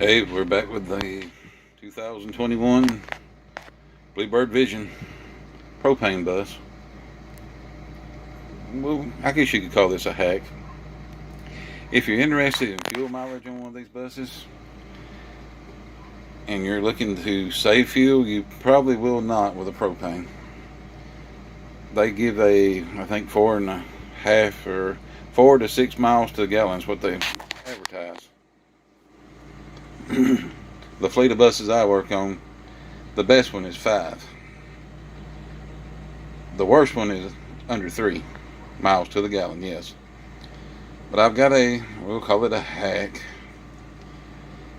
Hey, we're back with the 2021 Bluebird Vision Propane bus. Well, I guess you could call this a hack. If you're interested in fuel mileage on one of these buses and you're looking to save fuel, you probably will not with a propane. They give I think 4.5 or 4 to 6 miles to the gallon is what they advertise. The fleet of buses I work on, the best one is 5. The worst one is under 3 miles to the gallon, yes. But I've got we'll call it a hack.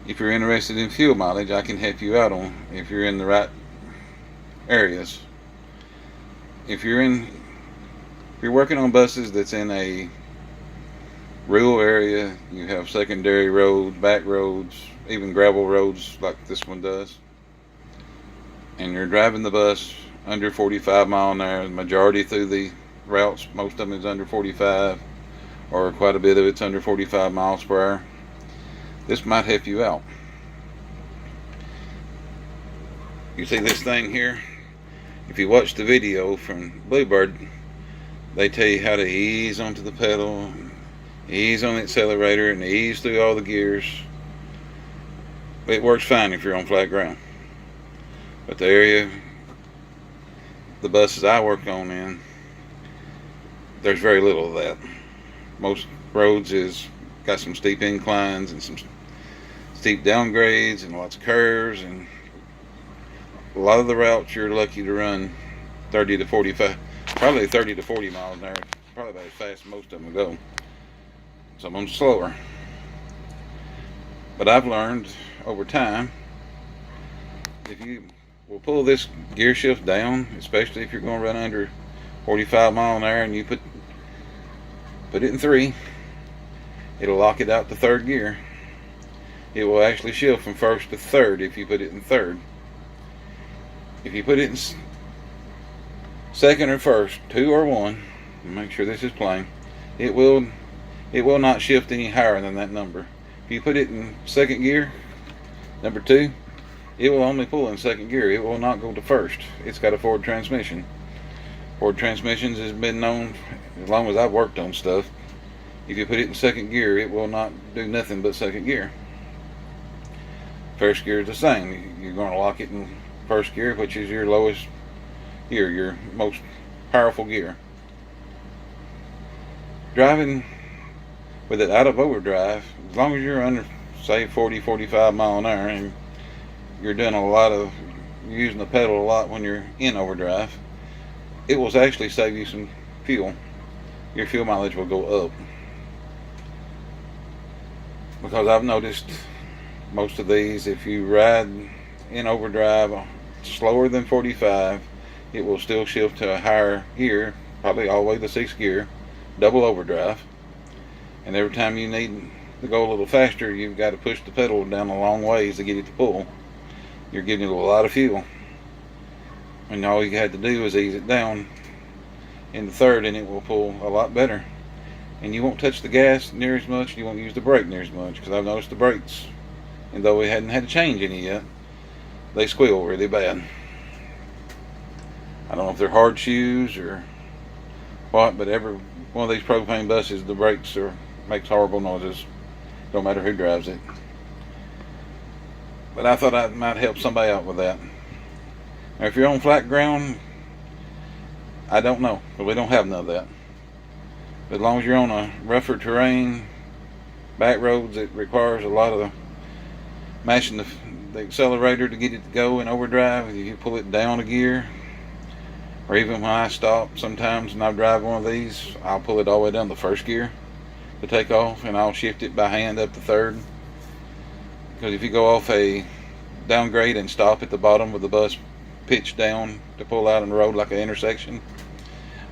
If you're interested in fuel mileage, I can help you out on if you're in the right areas. If you're working on buses that's in a rural area, you have secondary roads, back roads, even gravel roads like this one does, and you're driving the bus under 45 mile an hour, the majority through the routes, most of them is under 45, or quite a bit of it's under 45 miles per hour, this might help you out. You see this thing here? If you watch the video from Bluebird, they tell you how to ease onto the pedal, ease on the accelerator, and ease through all the gears. It works fine if you're on flat ground. But the buses I work on there's very little of that. Most roads is got some steep inclines and some steep downgrades and lots of curves, and a lot of the routes you're lucky to run 30 to 45, probably 30 to 40 miles an hour, probably about as fast as most of them go. Some of them slower. But I've learned over time, if you will pull this gear shift down, especially if you're going to run under 45 mile an hour, and you put it in 3, it'll lock it out to 3rd gear. It will actually shift from 1st to 3rd if you put it in 3rd. If you put it in 2nd or 1st, 2 or 1, make sure this is plain, it will not shift any higher than that number. If you put it in 2nd gear, number 2, it will only pull in 2nd gear. It will not go to 1st. It's got a Ford transmission. Ford transmissions has been known as long as I've worked on stuff. If you put it in 2nd gear, it will not do nothing but 2nd gear. 1st gear is the same. You're going to lock it in 1st gear, which is your lowest gear, your most powerful gear. Driving with it out of overdrive, as long as you're under, say, 40-45 mile an hour, and you're doing you're using the pedal a lot when you're in overdrive, it will actually save you some fuel. Your fuel mileage will go up. Because I've noticed most of these, if you ride in overdrive slower than 45, it will still shift to a higher gear, probably all the way to 6th gear, double overdrive. And every time you need to go a little faster, you've got to push the pedal down a long ways to get it to pull. You're giving it a lot of fuel. And all you had to do is ease it down in the 3rd, and it will pull a lot better. And you won't touch the gas near as much, you won't use the brake near as much, because I've noticed the brakes, and though we hadn't had to change any yet, they squeal really bad. I don't know if they're hard shoes or what, but every one of these propane buses, the brakes makes horrible noises, no matter who drives it. But I thought I might help somebody out with that. Now, if you're on flat ground, I don't know, but we don't have none of that. But as long as you're on a rougher terrain, back roads, it requires a lot of mashing the accelerator to get it to go in overdrive. If you pull it down a gear, or even when I stop sometimes and I drive one of these, I'll pull it all the way down to 1st gear to take off, and I'll shift it by hand up to 3rd. Because if you go off a downgrade and stop at the bottom with the bus pitched down to pull out on the road like an intersection,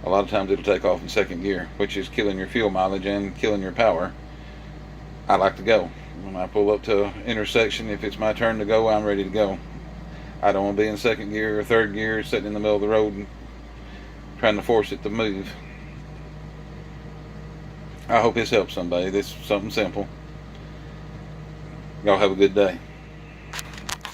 a lot of times it'll take off in 2nd gear, which is killing your fuel mileage and killing your power. I like to go. When I pull up to an intersection, if it's my turn to go, I'm ready to go. I don't want to be in 2nd gear or 3rd gear sitting in the middle of the road and trying to force it to move. I hope this helps somebody. This is something simple. Y'all have a good day.